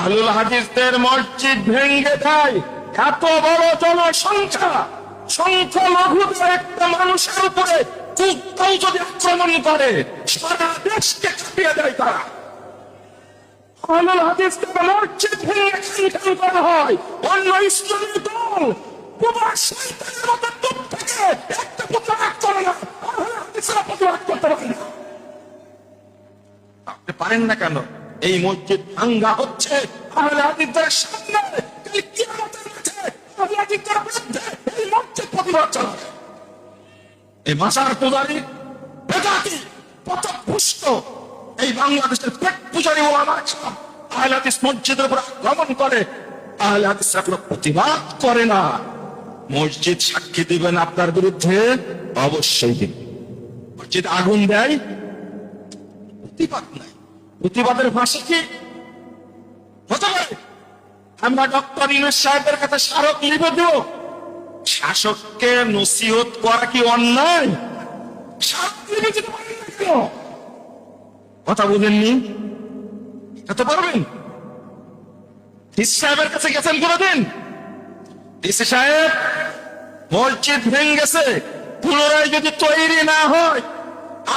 আহলুল হাদিসদের মসজিদ ভেঙে দেয় এত বড় জনসংখ্যা, সংখ্যালঘুদের একটা মানুষের উপরে কুত্তাও যদি আক্রমণ করে সারা দেশকে কাঁপিয়ে দেয় তারা। আহলুল হাদিসদের মসজিদ ভেঙে খানখান করা হয়, অন্য ইসলামী দল শয়তানের মতো চুপ থেকে একটা প্রতিবাদ করে না, আহলুল হাদিসরা প্রতিবাদ করতে পারে না। আপনি পারেন না কেন? এই মসজিদ ভাঙ্গা হচ্ছে আহলে হাদিসদের সামনে, কাল কিয়ামতের মাঠে আহলে হাদিসদের বিরুদ্ধে এই মসজিদ প্রতিবাদ চালাবে। এই মাজার পূজারী বেদাতি পথভ্রষ্ট এই বাংলাদেশের পেট পূজারী ওলামা সব আহলে হাদিস মসজিদের উপর আক্রমণ করে, আহলে হাদিসরা কোনো প্রতিবাদ করে না। মসজিদ সাক্ষী দিবেন আপনার বিরুদ্ধে, অবশ্যই দিবেন। মসজিদ আগুন দেয়, প্রতিবাদ নাই। প্রতিবাদের ভাষা কি হতে পারে? আমরা ডক্টর ইউনূস সাহেবের কাছে স্মারক লিখে দেব, শাসককে নসিহত করা কি অন্যায়? স্মারক লিখে দিতে পারেন না কেন? কথা বুঝেননি? এটা পারবেন? ডিসি সাহেবের কাছে গেছেন কোনদিন? ডিসি সাহেব, মসজিদ ভেঙে গেছে, পুনরায় যদি তৈরি না হয়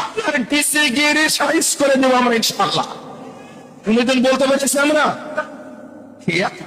আপনার ডিসি গিরি সাইজ করে দেবো আমরা ইনশাআল্লাহ। কোনদিন বলতে পেরেছি আমরা? ঠিক আছে,